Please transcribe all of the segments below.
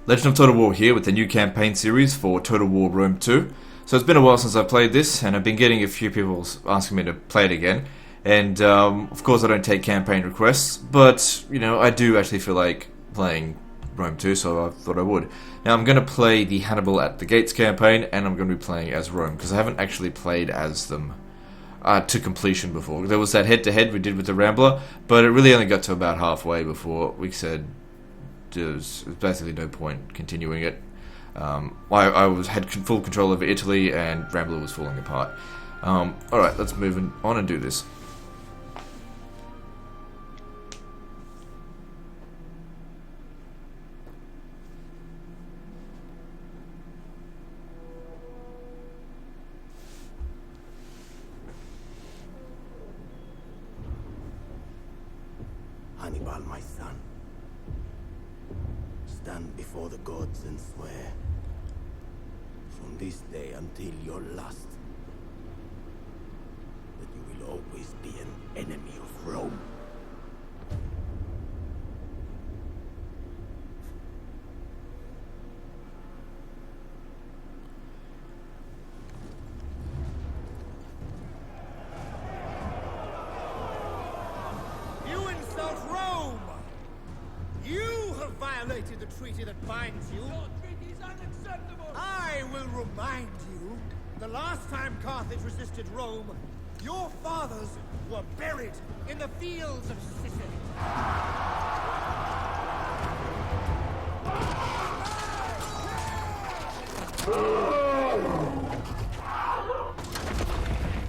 Legend of Total War here with the new campaign series for Total War Rome 2. So it's been a while since I've played this, and I've been getting a few people asking me to play it again. And of course I don't take campaign requests, but I do actually feel like playing Rome 2, so I thought I would. Now I'm going to play the Hannibal at the Gates campaign, and I'm going to be playing as Rome, because I haven't actually played as them to completion before. There was that head-to-head we did with the Rambler, but it really only got to about halfway before we said there's basically no point continuing it. I had full control over Italy, and Rambler was falling apart. Alright, let's move on and do this. Hannibal, my son, stand before the gods and swear, from this day until your last, that you will always be an enemy of Rome. Violated the treaty that binds you. Your treaty is unacceptable! I will remind you, the last time Carthage resisted Rome, your fathers were buried in the fields of Sicily.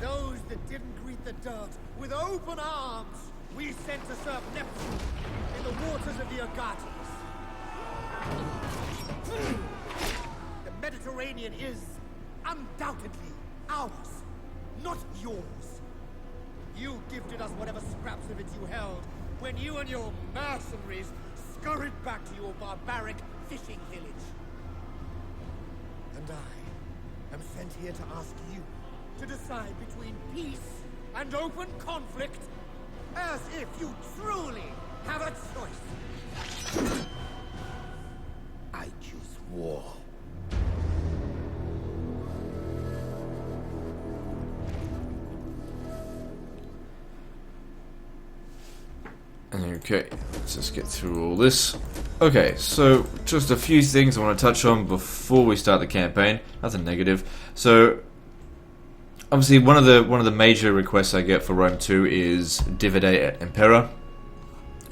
Those that didn't greet the dirt with open arms, we sent to serve Neptune in the waters of the Agates. The Mediterranean is undoubtedly ours, not yours. You gifted us whatever scraps of it you held when you and your mercenaries scurried back to your barbaric fishing village. And I am sent here to ask you to decide between peace and open conflict, as if you truly have a choice. I choose war. Okay, let's just get through all this. Okay, so just a few things I want to touch on before we start the campaign. Nothing negative. So obviously one of the major requests I get for Rome 2 is Divide et Impera.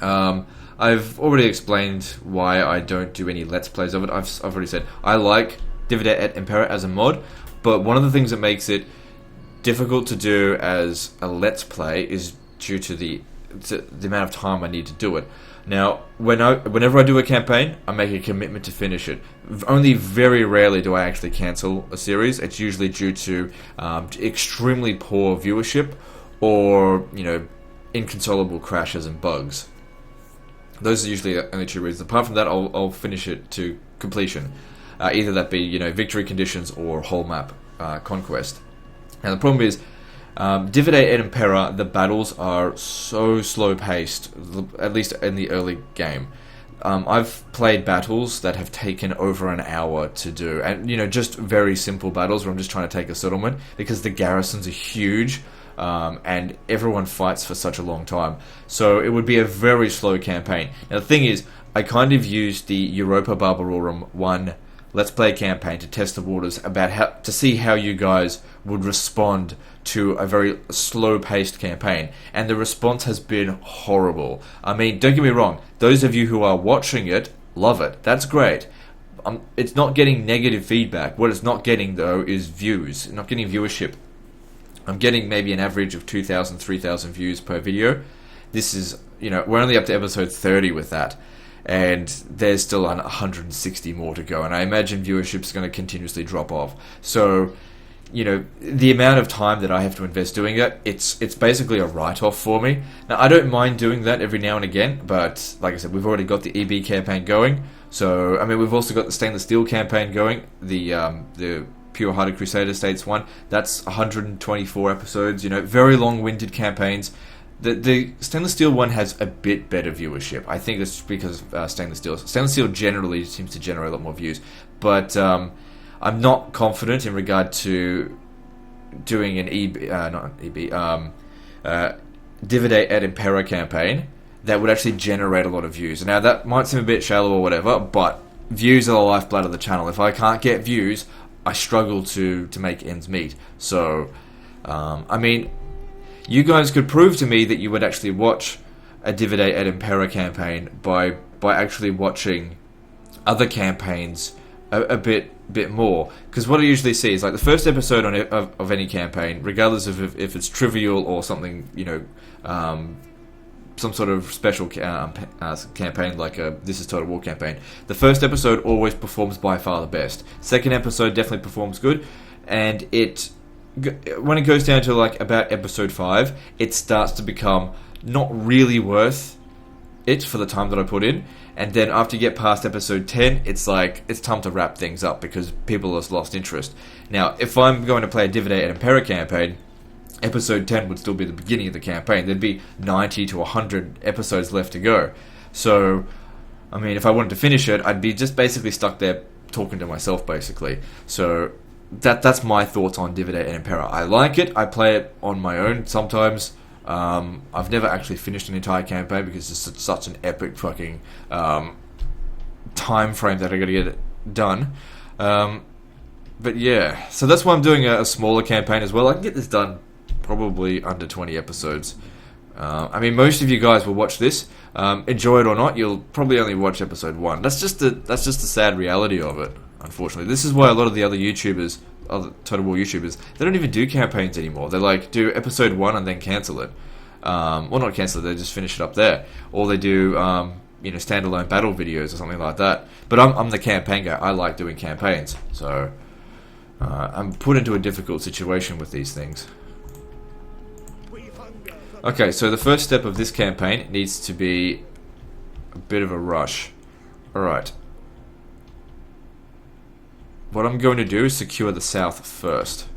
I've already explained why I don't do any Let's Plays of it. I've already said I like Divide et Impera as a mod, but one of the things that makes it difficult to do as a Let's Play is due to the amount of time I need to do it. Now, whenever I do a campaign, I make a commitment to finish it. Only very rarely do I actually cancel a series. It's usually due to extremely poor viewership or, inconsolable crashes and bugs. Those are usually the only two reasons. Apart from that, I'll finish it to completion. Either that be, victory conditions or whole map conquest. Now, the problem is, Divide et Impera, the battles are so slow-paced, at least in the early game. I've played battles that have taken over an hour to do, and, just very simple battles where I'm just trying to take a settlement, because the garrisons are huge, and everyone fights for such a long time. So it would be a very slow campaign. Now the thing is, I kind of used the Europa Barbarorum 1 Let's Play campaign to test the waters to see how you guys would respond to a very slow-paced campaign, and the response has been horrible. I mean, don't get me wrong, those of you who are watching it love it. That's great. It's not getting negative feedback. What it's not getting, though, is views. It's not getting viewership. I'm getting maybe an average of 2,000, 3,000 views per video. This is, we're only up to episode 30 with that, and there's still 160 more to go, and I imagine viewership's going to continuously drop off. So, the amount of time that I have to invest doing it, it's basically a write-off for me. Now, I don't mind doing that every now and again, but like I said, we've already got the EB campaign going. So, I mean, we've also got the Stainless Steel campaign going, the Pure-Hearted Crusader States one. That's 124 episodes, very long-winded campaigns. The stainless steel one has a bit better viewership. I think it's because of stainless steel. Stainless steel generally seems to generate a lot more views, but I'm not confident in regard to doing an Divide et Impera campaign that would actually generate a lot of views. Now that might seem a bit shallow or whatever, but views are the lifeblood of the channel. If I can't get views, I struggle to make ends meet. So, I mean, you guys could prove to me that you would actually watch a Divide et Impera campaign by actually watching other campaigns a bit more. Because what I usually see is like the first episode of any campaign, regardless of if it's trivial or something, some sort of special campaign like a This Is Total War campaign, the first episode always performs by far the best. Second episode definitely performs good, and when it goes down to like about episode 5, it starts to become not really worth it for the time that I put in. And then after you get past episode 10, it's like it's time to wrap things up because people have lost interest. Now, if I'm going to play a Divide et Impera campaign, episode 10 would still be the beginning of the campaign. There'd be 90 to 100 episodes left to go. So, I mean, if I wanted to finish it, I'd be just basically stuck there talking to myself, basically. So, that's my thoughts on Divide et Impera. I like it. I play it on my own sometimes. I've never actually finished an entire campaign because it's such an epic fucking time frame that I gotta get it done. But yeah, so that's why I'm doing a smaller campaign as well. I can get this done probably under 20 episodes. I mean, most of you guys will watch this, enjoy it or not. You'll probably only watch episode 1. That's just the sad reality of it. Unfortunately, this is why a lot of the other YouTubers, other Total War YouTubers, they don't even do campaigns anymore. They like do episode 1 and then cancel it. Well, not cancel it, they just finish it up there, or they do standalone battle videos or something like that. But I'm the campaign guy. I like doing campaigns, so I'm put into a difficult situation with these things. Okay, so the first step of this campaign needs to be a bit of a rush. Alright. What I'm going to do is secure the south first.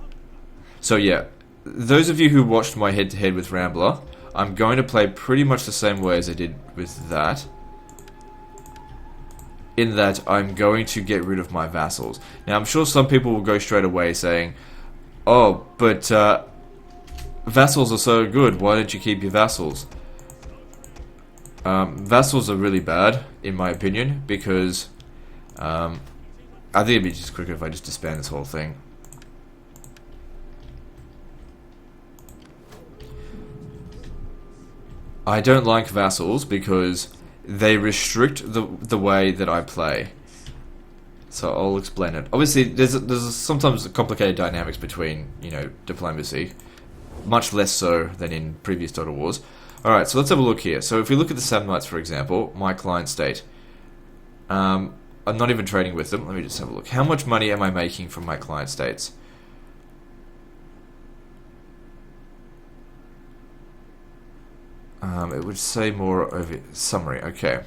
So yeah, those of you who watched my head-to-head with Rambler, I'm going to play pretty much the same way as I did with that. In that I'm going to get rid of my vassals. Now I'm sure some people will go straight away saying, oh, but vassals are so good, why don't you keep your vassals? Vassals are really bad, in my opinion, because I think it'd be just quicker if I just disband this whole thing. I don't like vassals because they restrict the way that I play. So I'll explain it. Obviously, there's sometimes complicated dynamics between, diplomacy. Much less so than in previous Total Wars. Alright, so let's have a look here. So if we look at the Samnites, for example, my client state. I'm not even trading with them. Let me just have a look. How much money am I making from my client states? It would say more over summary. Okay.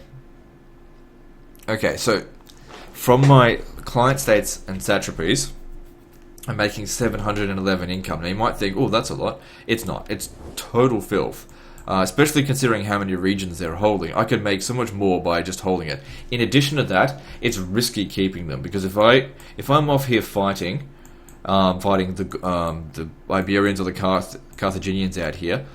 Okay, so from my client states and satrapies, I'm making 711 income. Now you might think, oh, that's a lot. It's not. It's total filth. Especially considering how many regions they're holding. I could make so much more by just holding it. In addition to that, it's risky keeping them, because if I'm off here fighting the Iberians or the Carthaginians out here,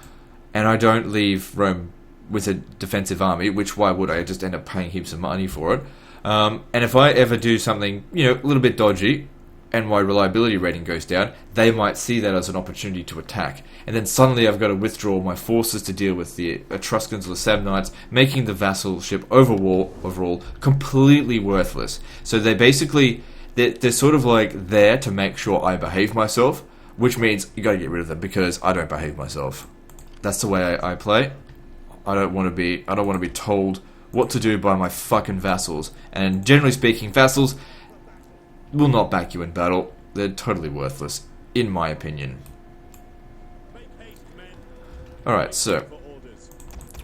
and I don't leave Rome with a defensive army, which why would I? Just end up paying heaps of money for it. And if I ever do something, a little bit dodgy, and my reliability rating goes down, they might see that as an opportunity to attack. And then suddenly I've got to withdraw my forces to deal with the Etruscans or the Samnites, making the vassalship overall completely worthless. So they're sort of like there to make sure I behave myself, which means you got to get rid of them because I don't behave myself. That's the way I play. I don't want to be told what to do by my fucking vassals. And generally speaking, vassals will not back you in battle. They're totally worthless, in my opinion. Alright, so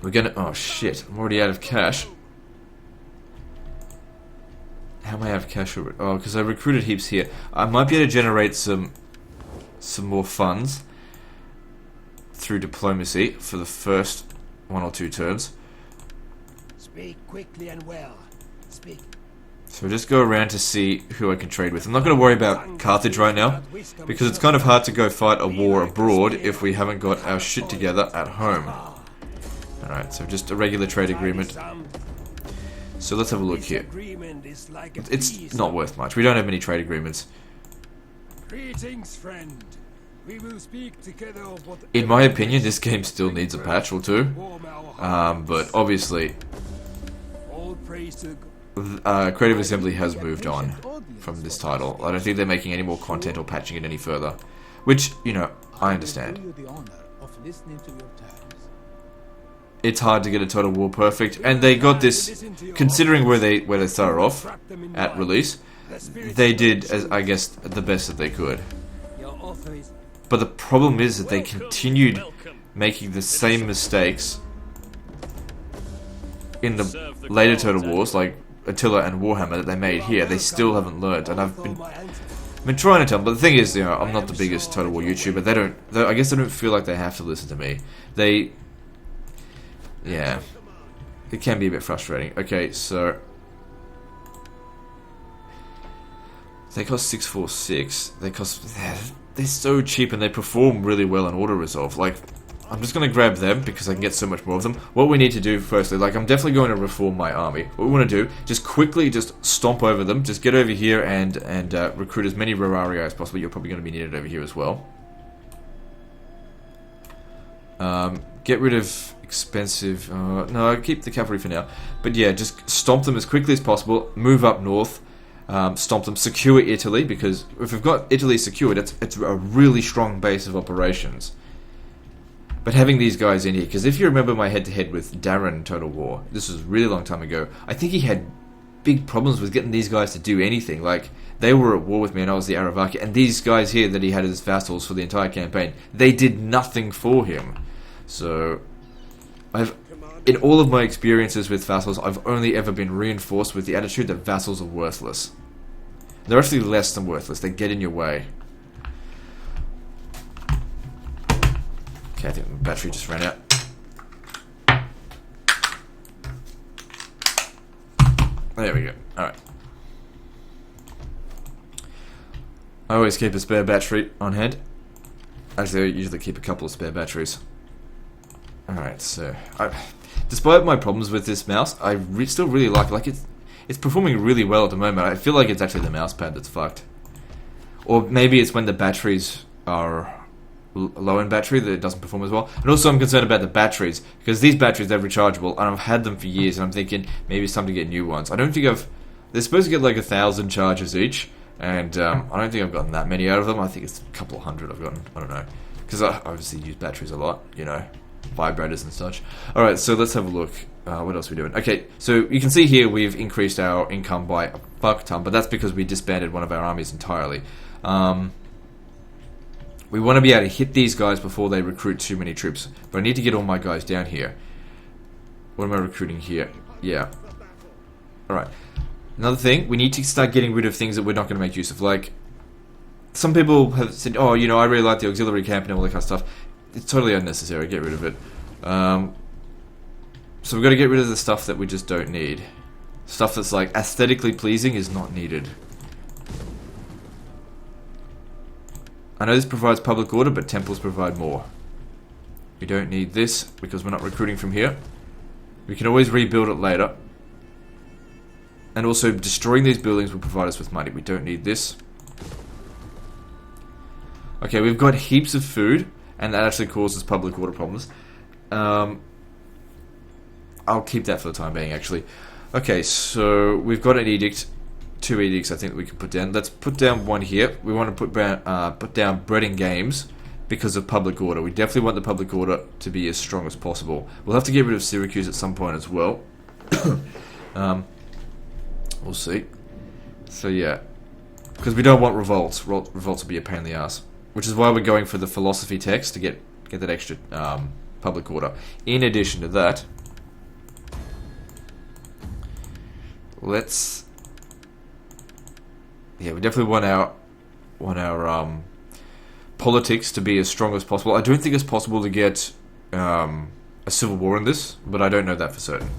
we're gonna... Oh shit, I'm already out of cash. How am I out of cash? Oh, because I recruited heaps here. I might be able to generate some more funds through diplomacy for the first 1 or 2 turns. Speak quickly and well. Speak. So we'll just go around to see who I can trade with. I'm not going to worry about Carthage right now, because it's kind of hard to go fight a war abroad if we haven't got our shit together at home. Alright, so just a regular trade agreement. So let's have a look here. It's not worth much. We don't have many trade agreements. Greetings, friend. We will speak together of what In my opinion, this game still needs a patch or two. But obviously, all praise to Creative Assembly has moved on from this title. I don't think they're making any more content or patching it any further. Which, you know, I understand. It's hard to get a Total War perfect, and they got this, considering where they started off at release, they did, as I guess, the best that they could. But the problem is that they continued making the same mistakes in the later Total Wars, like Attila and Warhammer, that they made here. They still haven't learned, and I've been trying to tell them. But the thing is, you know, I'm not the biggest Total War YouTuber. I guess they don't feel like they have to listen to me. Yeah, it can be a bit frustrating. Okay, so they cost 646. They're so cheap, and they perform really well in auto resolve. Like, I'm just gonna grab them because I can get so much more of them. What we need to do firstly, like, I'm definitely going to reform my army. What we want to do, just quickly, just stomp over them. Just get over here and recruit as many Rurarii as possible. You're probably going to be needed over here as well. Get rid of expensive... no, keep the cavalry for now. But yeah, just stomp them as quickly as possible. Move up north. Stomp them. Secure Italy, because if we've got Italy secured, it's a really strong base of operations. But having these guys in here, because if you remember my head-to-head with Darren Total War, this was a really long time ago, I think he had big problems with getting these guys to do anything. Like, they were at war with me and I was the Aravaki, and these guys here that he had as vassals for the entire campaign, they did nothing for him. So, in all of my experiences with vassals, I've only ever been reinforced with the attitude that vassals are worthless. They're actually less than worthless, they get in your way. Okay, I think my battery just ran out. There we go. Alright. I always keep a spare battery on hand. Actually, I usually keep a couple of spare batteries. Alright, so... despite my problems with this mouse, I still really like it. It's performing really well at the moment. I feel like it's actually the mouse pad that's fucked. Or maybe it's when the batteries are low in battery that it doesn't perform as well. And also I'm concerned about the batteries, because these batteries, they're rechargeable, and I've had them for years, and I'm thinking maybe it's time to get new ones. I don't think they're supposed to get like 1,000 charges each, and I don't think I've gotten that many out of them. I think it's a couple of hundred I've gotten. I don't know, because I obviously use batteries a lot, you know, vibrators and such. Alright, so let's have a look. What else are we doing? Okay, so you can see here we've increased our income by a fuck ton, but that's because we disbanded one of our armies entirely. We want to be able to hit these guys before they recruit too many troops. But I need to get all my guys down here. What am I recruiting here? Yeah. Alright. Another thing, we need to start getting rid of things that we're not going to make use of. Like, some people have said, oh, you know, I really like the auxiliary camp and all that kind of stuff. It's totally unnecessary. Get rid of it. So we've got to get rid of the stuff that we just don't need. Stuff that's, like, aesthetically pleasing is not needed. I know this provides public order, but temples provide more. We don't need this, because we're not recruiting from here. We can always rebuild it later. And also, destroying these buildings will provide us with money. We don't need this. Okay, we've got heaps of food, and that actually causes public order problems. I'll keep that for the time being, actually. Okay, so we've got an edict. 2 edicts I think that we can put down. Let's put down one here. We want to put down bread and games because of public order. We definitely want the public order to be as strong as possible. We'll have to get rid of Syracuse at some point as well. We'll see. So yeah, because we don't want revolts. Revolts will be a pain in the ass. Which is why we're going for the philosophy text to get that extra public order. In addition to that, we definitely want our politics to be as strong as possible. I don't think it's possible to get a civil war in this, but I don't know that for certain.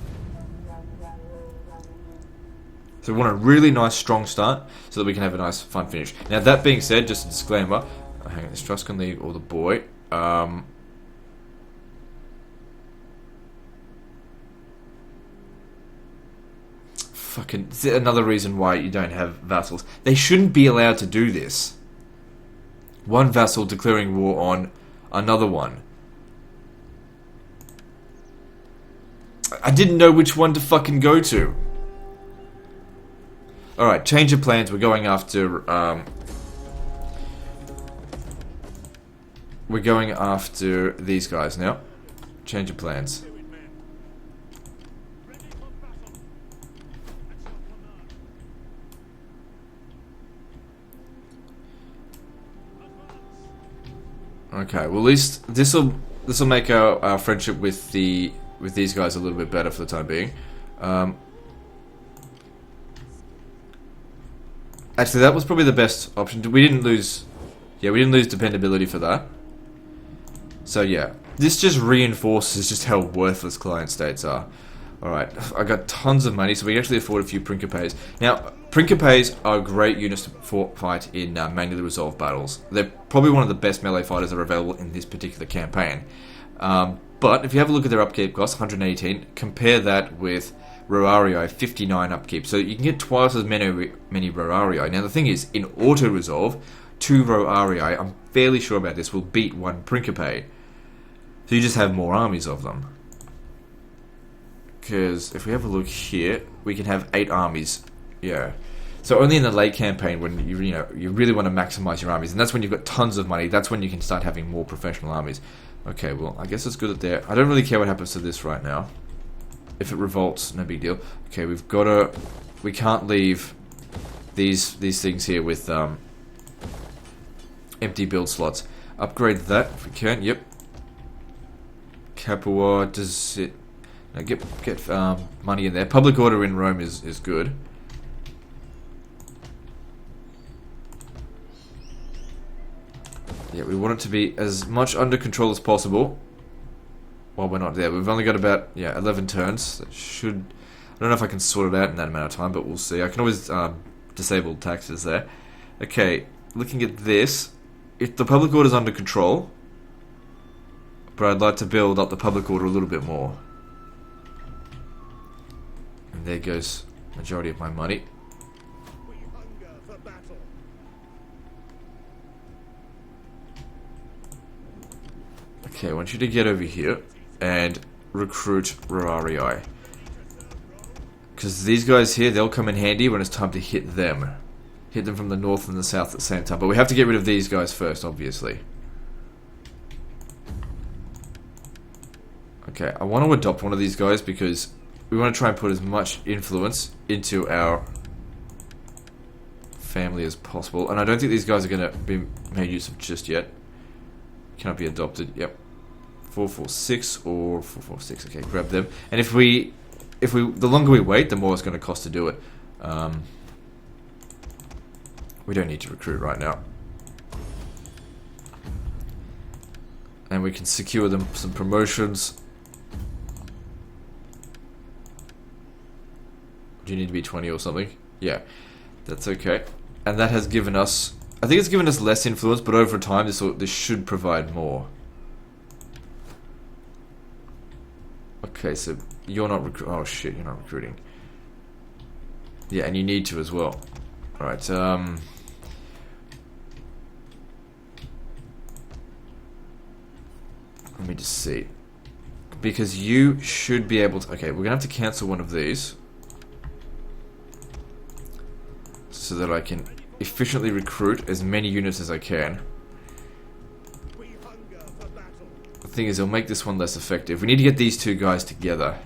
So we want a really nice, strong start so that we can have a nice, fun finish. Now, that being said, just a disclaimer. Hang on, this trust can leave or the boy. Fucking another reason why you don't have vassals. They shouldn't be allowed to do this. One vassal declaring war on another one. I didn't know which one to fucking go to. Alright, change of plans. We're going after these guys now. Change of plans. Okay, well at least this'll make our friendship with these guys a little bit better for the time being. Actually, that was probably the best option. We didn't lose dependability for that. So yeah, this just reinforces just how worthless client states are. Alright, I got tons of money, so we can actually afford a few Principes. Now, Principes are great units to fight in manually resolved battles. They're probably one of the best melee fighters that are available in this particular campaign. But if you have a look at their upkeep cost, 118, compare that with Roarii, 59 upkeep. So you can get twice as many Roarii. Now the thing is, in auto-resolve, 2 Roarii, I'm fairly sure about this, will beat 1 Principe. So you just have more armies of them. Because if we have a look here, we can have 8 armies. Yeah. So only in the late campaign when you really want to maximize your armies, and that's when you've got tons of money. That's when you can start having more professional armies. Okay, well, I guess it's good that there. I don't really care what happens to this right now. If it revolts, no big deal. Okay, we can't leave these things here with empty build slots. Upgrade that if we can. Yep. Capua, does it? No, get money in there. Public order in Rome is good. Yeah, we want it to be as much under control as possible. Well, we're not there. We've only got about 11 turns. That should. I don't know if I can sort it out in that amount of time, but we'll see. I can always disable taxes there. Okay, looking at this, if the public order is under control, but I'd like to build up the public order a little bit more. And there goes majority of my money. We hunger for battle. Okay, I want you to get over here and recruit Roarii. Because these guys here, they'll come in handy when it's time to hit them. Hit them from the north and the south at the same time. But we have to get rid of these guys first, obviously. Okay, I want to adopt one of these guys because we want to try and put as much influence into our family as possible. And I don't think these guys are going to be made use of just yet. Cannot be adopted. Yep. 446 or 446. Okay, grab them. And if we, the longer we wait, the more it's going to cost to do it. We don't need to recruit right now. And we can secure them some promotions. Do you need to be 20 or something? Yeah, that's okay. And that has given us, I think it's given us less influence, but over time this should provide more. Okay, so you're not oh shit, you're not recruiting. Yeah, and you need to as well. Alright, let me just see. Because you should be able to, okay, we're gonna have to cancel one of these so that I can efficiently recruit as many units as I can. The thing is, it'll make this one less effective. We need to get these two guys together.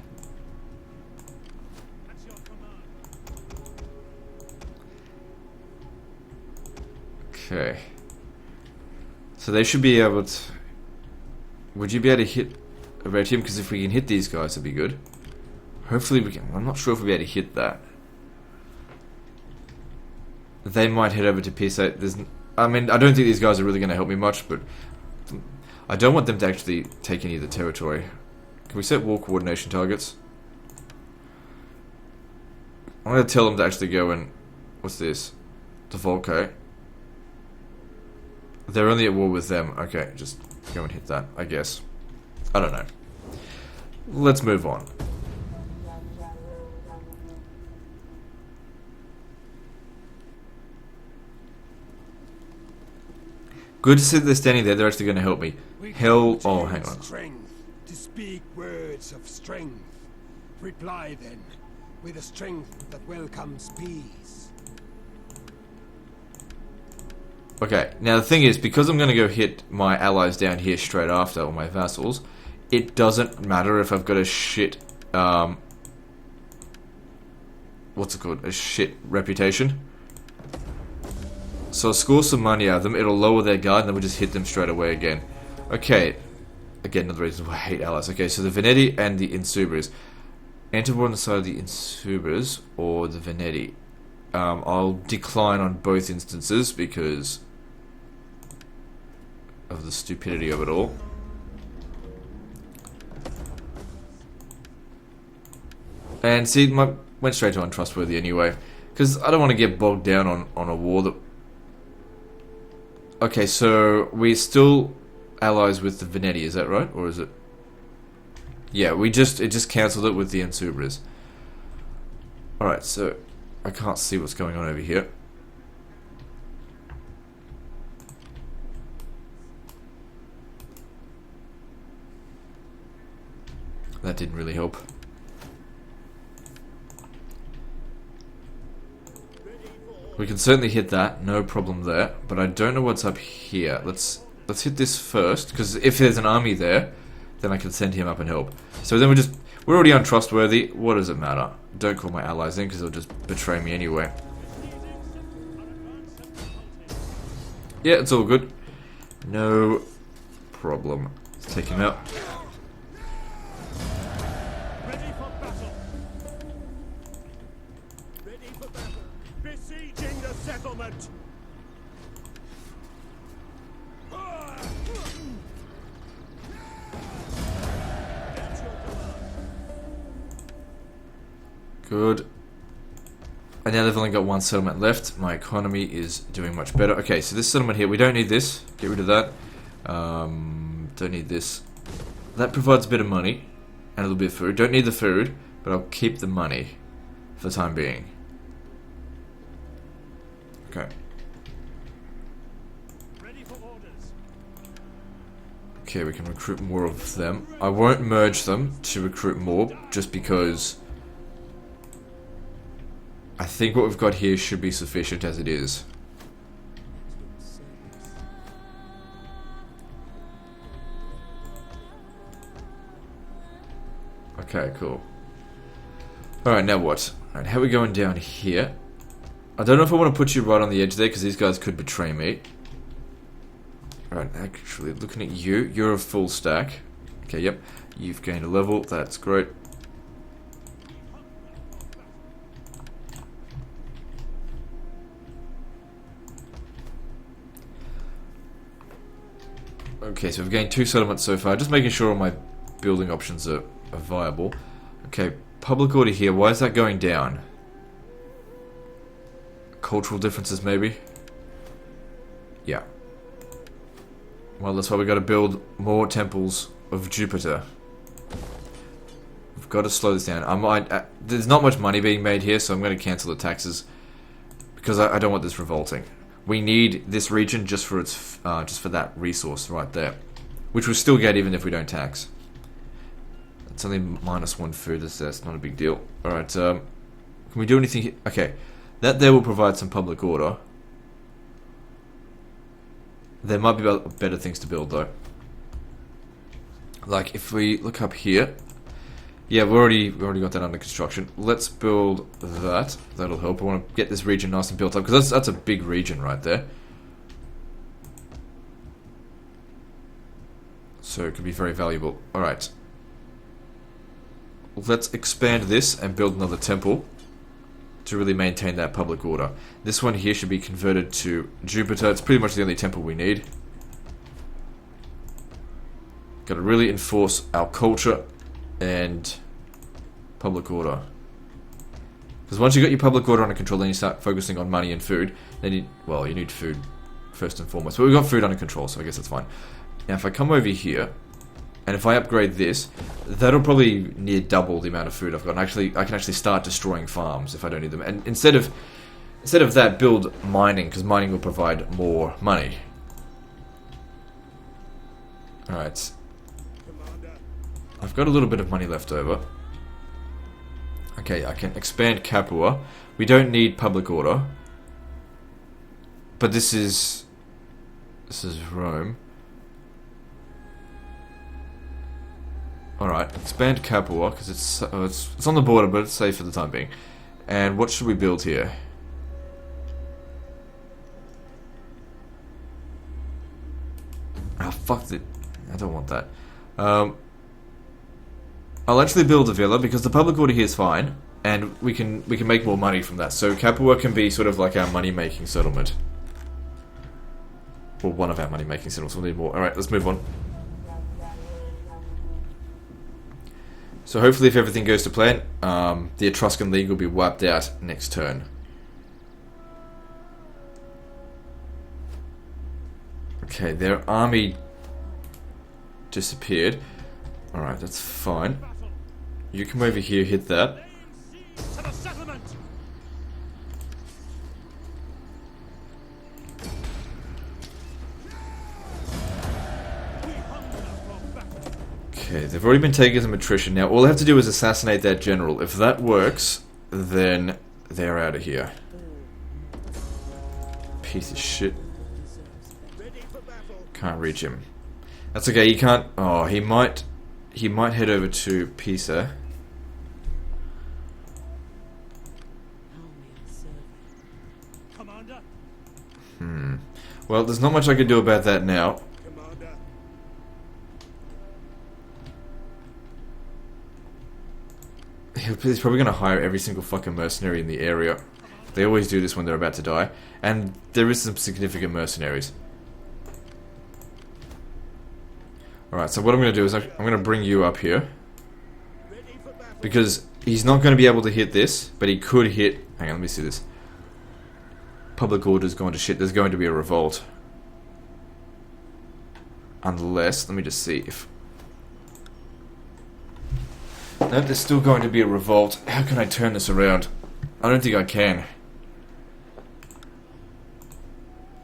Okay. So they should be able to... Would you be able to hit Spoletium? Because if we can hit these guys, it'd be good. Hopefully we can... I'm not sure if we'll be able to hit that. They might head over to PS8. I mean, I don't think these guys are really going to help me much, but I don't want them to actually take any of the territory. Can we set war coordination targets? I'm going to tell them to actually go and... What's this? The Volco. They're only at war with them. Okay, just go and hit that, I guess. I don't know. Let's move on. Good to see that they're standing there. They're actually going to help me. Hell... Oh, hang on. Strength to speak words of strength. Reply then, with a strength that welcomes peace. Okay, now the thing is, because I'm going to go hit my allies down here straight after, or my vassals, it doesn't matter if I've got a shit, what's it called? A shit reputation. So I'll score some money out of them, it'll lower their guard, and then we'll just hit them straight away again. Okay, again, another reason why I hate allies. Okay, so the Veneti and the Insubres. Enter war on the side of the Insubres, or the Veneti. I'll decline on both instances, because of the stupidity of it all. And see, went straight to untrustworthy anyway, because I don't want to get bogged down on a war that... Okay, so we're still allies with the Veneti, is that right? Or is it... Yeah, it just cancelled it with the Insubres. Alright, so I can't see what's going on over here. That didn't really help. We can certainly hit that, no problem there. But I don't know what's up here. Let's hit this first, because if there's an army there, then I can send him up and help. So then we're already untrustworthy. What does it matter? Don't call my allies in, because they'll just betray me anyway. Yeah, it's all good. No problem. Let's take him out. Ready for battle. Ready for battle. Besieging the settlement. Good. And now they've only got one settlement left. My economy is doing much better. Okay, so this settlement here, we don't need this. Get rid of that. Don't need this. That provides a bit of money and a little bit of food. Don't need the food, but I'll keep the money for the time being. Okay. Ready for orders. Okay, we can recruit more of them. I won't merge them to recruit more, just because I think what we've got here should be sufficient as it is. Okay, cool. Alright, now what? Alright, how are we going down here? I don't know if I want to put you right on the edge there, because these guys could betray me. Alright, actually, looking at you, you're a full stack. Okay, yep. You've gained a level, that's great. Okay, so we've gained 2 settlements so far. Just making sure all my building options are viable. Okay, public order here. Why is that going down? Cultural differences, maybe? Yeah. Well, that's why we've got to build more temples of Jupiter. We've got to slow this down. There's not much money being made here, so I'm going to cancel the taxes, because I don't want this revolting. We need this region just for its, just for that resource right there, which we'll still get even if we don't tax. It's only -1 food. That's not a big deal. All right. Can we do anything here? Okay, that there will provide some public order. There might be better things to build though. Like if we look up here. Yeah, we've already got that under construction. Let's build that. That'll help. I want to get this region nice and built up, because that's a big region right there. So it could be very valuable. Alright. Let's expand this and build another temple. to really maintain that public order. This one here should be converted to Jupiter. It's pretty much the only temple we need. Got to really enforce our culture and public order. Because once you got your public order under control, then you start focusing on money and food. Then you need food first and foremost. But we've got food under control, so I guess that's fine. Now if I come over here, and if I upgrade this, that'll probably near double the amount of food I've got. And actually, I can actually start destroying farms if I don't need them. And instead of that, build mining, because mining will provide more money. Alright. I've got a little bit of money left over. Okay, I can expand Capua. We don't need public order. But this is Rome. Alright, expand Capua, because it's on the border, but it's safe for the time being. And what should we build here? Ah, fuck it. I don't want that. I'll actually build a villa, because the public order here is fine, and we can make more money from that. So Capua can be sort of like our money-making settlement. Or one of our money-making settlements. We'll need more. Alright, let's move on. So hopefully if everything goes to plan, the Etruscan League will be wiped out next turn. Okay, their army disappeared. Alright, that's fine. You come over here, hit that. Okay, they've already been taken as a attrition. Now all I have to do is assassinate that general. If that works, then they're out of here. Piece of shit. Can't reach him. That's okay, he can't... Oh, he might head over to Pisa. Well, there's not much I can do about that now. He's probably going to hire every single fucking mercenary in the area. They always do this when they're about to die. And there is some significant mercenaries. Alright, so what I'm going to do is I'm going to bring you up here. Because he's not going to be able to hit this, but he could hit... Hang on, let me see this. Public order's gone to shit. There's going to be a revolt. Unless... Let me just see if... No, there's still going to be a revolt. How can I turn this around? I don't think I can.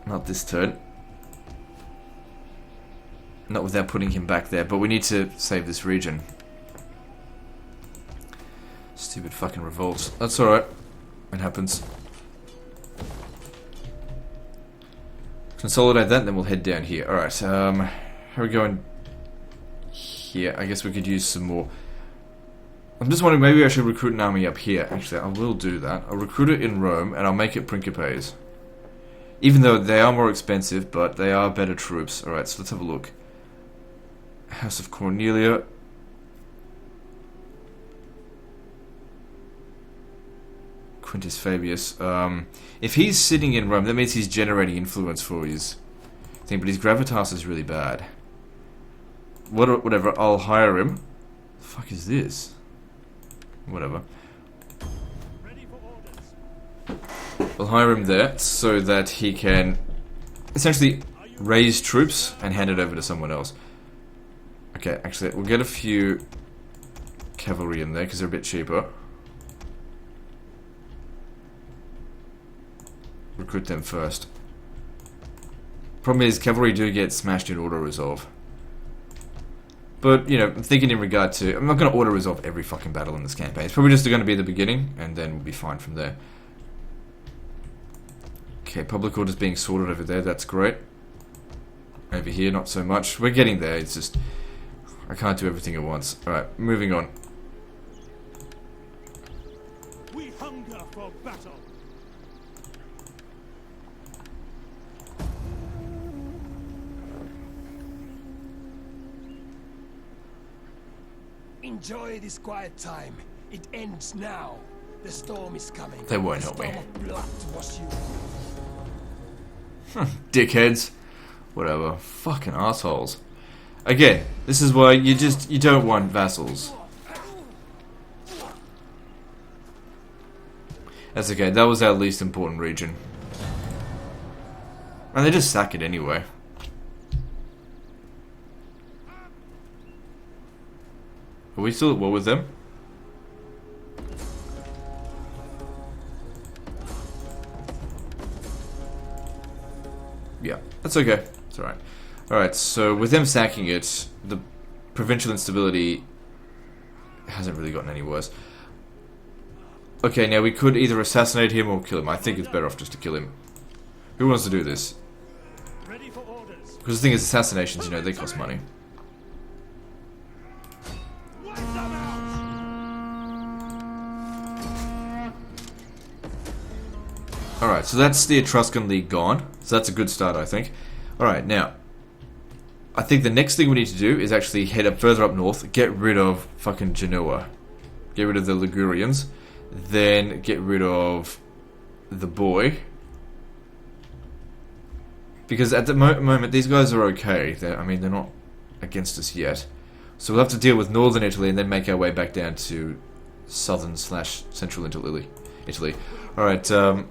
Not this turn. Not without putting him back there, but we need to save this region. Stupid fucking revolts. That's alright. It happens. Consolidate that, then we'll head down here. Alright, how are we going here? I guess we could use some more... I'm just wondering, maybe I should recruit an army up here. Actually, I will do that. I'll recruit it in Rome, and I'll make it Principes. Even though they are more expensive, but they are better troops. Alright, so let's have a look. House of Cornelia. Quintus Fabius. If he's sitting in Rome, that means he's generating influence for his thing, but his gravitas is really bad. Whatever, I'll hire him. The fuck is this? Whatever. We'll hire him there so that he can essentially raise troops and hand it over to someone else. Okay, actually, we'll get a few cavalry in there because they're a bit cheaper. Recruit them first. Problem is, cavalry do get smashed in auto-resolve. But, you know, I'm thinking in regard to... I'm not going to auto-resolve every fucking battle in this campaign. It's probably just going to be the beginning, and then we'll be fine from there. Okay, public order's being sorted over there. That's great. Over here, not so much. We're getting there. It's just... I can't do everything at once. Alright, moving on. We hunger for battle. Enjoy this quiet time. It ends now. The storm is coming. They won't help me. Storm of blood to wash you. Dickheads. Whatever. Fucking assholes. Again, this is why you don't want vassals. That's okay, that was our least important region. And they just sack it anyway. Are we still at war with them? Yeah, that's okay. It's alright. Alright, so with them sacking it, the provincial instability hasn't really gotten any worse. Okay, now we could either assassinate him or kill him. I think it's better off just to kill him. Who wants to do this? Ready for orders. Because the thing is, assassinations, you know, they cost money. Wipe them out. Alright, so that's the Etruscan League gone. So that's a good start, I think. Alright, now, I think the next thing we need to do is actually head up further up north, get rid of fucking Genoa. Get rid of the Ligurians. Then get rid of the boy. Because at the moment, these guys are okay. I mean, they're not against us yet. So we'll have to deal with northern Italy and then make our way back down to southern/central Italy. Alright, I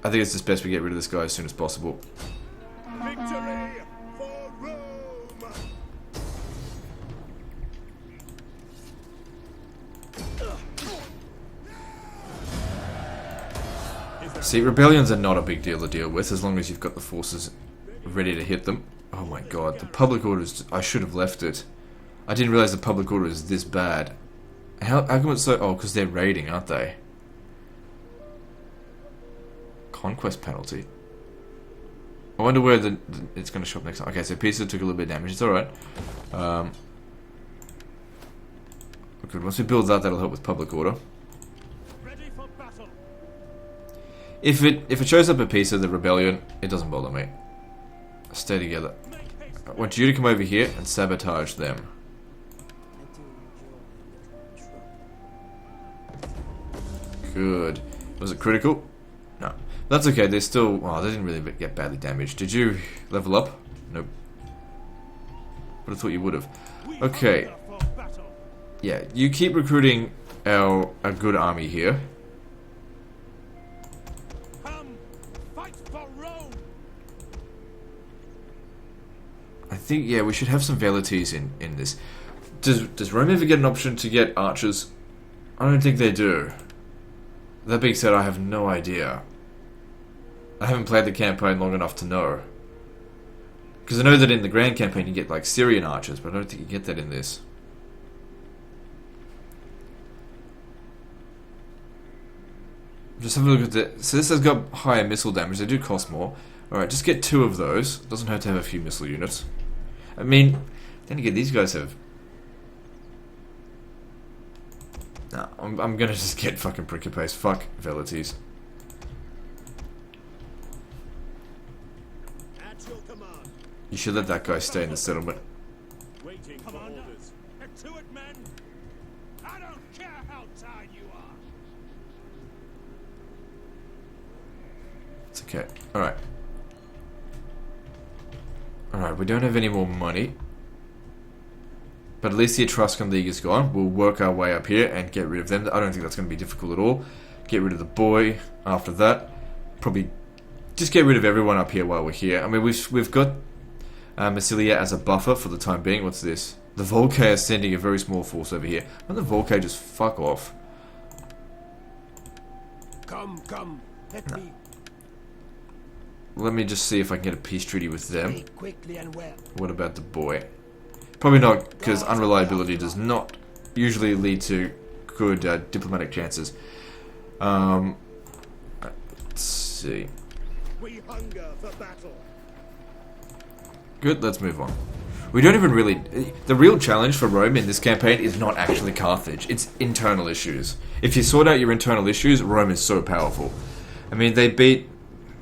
think it's just best we get rid of this guy as soon as possible. Victory for Rome. See, rebellions are not a big deal to deal with as long as you've got the forces ready to hit them. Oh my god, the public order is... I should have left it. I didn't realize the public order is this bad. How come it's so... Oh, because they're raiding, aren't they? Conquest penalty. I wonder where it's going to show up next time. Okay, so Pisa took a little bit of damage. It's alright. Good. Once we build that, that'll help with public order. Ready for battle. If it shows up at Pisa, the rebellion, it doesn't bother me. Stay together. Make haste. I want you to come over here and sabotage them. Good. Was it critical? No. That's okay, they're still... Oh, they didn't really get badly damaged. Did you level up? Nope. But I thought you would have. Okay. Hunger for battle. Yeah, you keep recruiting a good army here. Come, fight for Rome. I think, yeah, we should have some Velites in this. Does Rome ever get an option to get archers? I don't think they do. That being said, I have no idea. I haven't played the campaign long enough to know. Because I know that in the Grand Campaign you get like Syrian archers, but I don't think you get that in this. Just have a look at the... So this has got higher missile damage, they do cost more. Alright, just get 2 of those. Doesn't hurt to have a few missile units. I mean, then again, these guys have... Nah, I'm gonna just get fucking Principes. Fuck Velites. At your command. You should let that guy stay in the settlement. Waiting for orders. Get to it, men. I don't care how tired you are. It's okay. Alright. Alright, we don't have any more money. But at least the Etruscan League is gone. We'll work our way up here and get rid of them. I don't think that's going to be difficult at all. Get rid of the boy after that. Probably just get rid of everyone up here while we're here. I mean, we've got Massilia as a buffer for the time being. What's this? The Volcae are sending a very small force over here. Why don't the Volcae just fuck off? Come, let me Let me just see if I can get a peace treaty with them. speak quickly and well. What about the boy? Probably not, because unreliability does not usually lead to good diplomatic chances. Let's see. We hunger for battle. Good, let's move on. We don't even really... The real challenge for Rome in this campaign is not actually Carthage. It's internal issues. If you sort out your internal issues, Rome is so powerful. I mean, they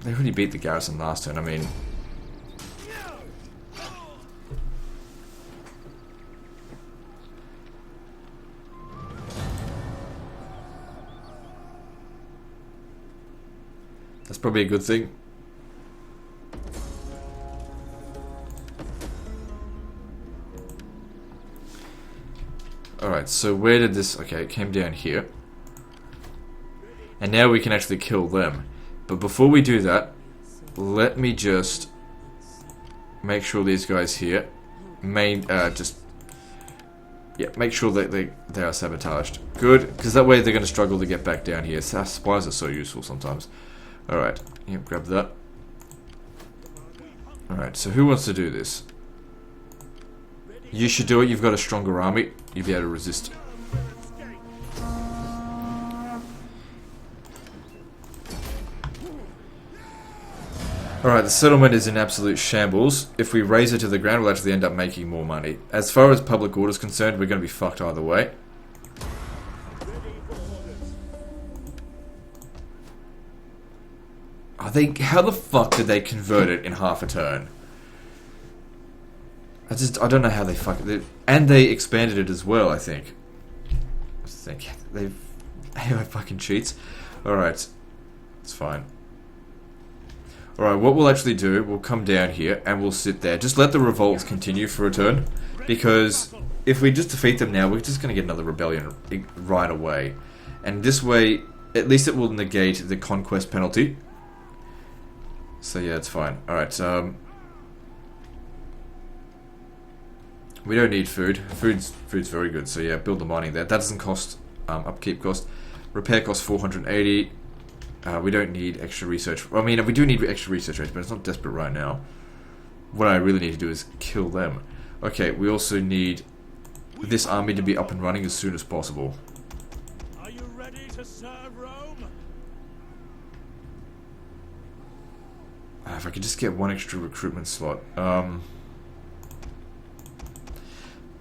already beat the garrison last turn. I mean... That's probably a good thing. Alright, so where did this... Okay, it came down here. And now we can actually kill them. But before we do that, let me just make sure these guys here make sure that they are sabotaged. Good, because that way they're going to struggle to get back down here. Supplies are so useful sometimes. Alright, yep, grab that. Alright, so who wants to do this? You should do it, you've got a stronger army. You'll be able to resist. Alright, the settlement is in absolute shambles. If we raise it to the ground, we'll actually end up making more money. As far as public order is concerned, we're going to be fucked either way. How the fuck did they convert it in half a turn? I don't know how they and they expanded it as well, I think. They are fucking cheats. Alright. It's fine. Alright, what we'll actually do, we'll come down here and we'll sit there. Just let the revolts continue for a turn. Because if we just defeat them now, we're just going to get another rebellion right away. And this way, at least it will negate the conquest penalty. So yeah, it's fine. Alright, we don't need food. Food's very good, so yeah, build the mining there. That doesn't cost upkeep cost. Repair costs 480. We don't need extra research. I mean, we do need extra research rates, but it's not desperate right now. What I really need to do is kill them. Okay, we also need this army to be up and running as soon as possible. Are you ready to serve Rome? If I could just get one extra recruitment slot.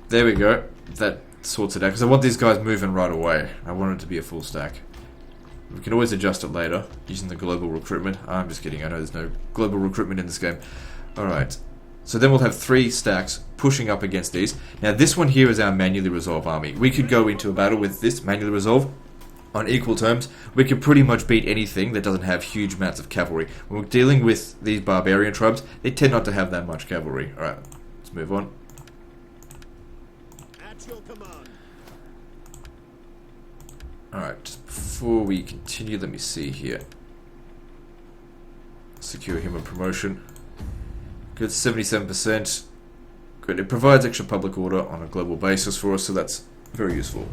There we go. That sorts it out. Because I want these guys moving right away. I want it to be a full stack. We can always adjust it later using the global recruitment. I'm just kidding. I know there's no global recruitment in this game. Alright. So then we'll have 3 stacks pushing up against these. Now this one here is our manually resolve army. We could go into a battle with this manually resolve on equal terms. We could pretty much beat anything that doesn't have huge amounts of cavalry. When we're dealing with these barbarian tribes, they tend not to have that much cavalry. Alright, let's move on. At your command. Alright, just before we continue, let me see here. Secure him a promotion. Good, 77%. Good, it provides extra public order on a global basis for us, so that's very useful.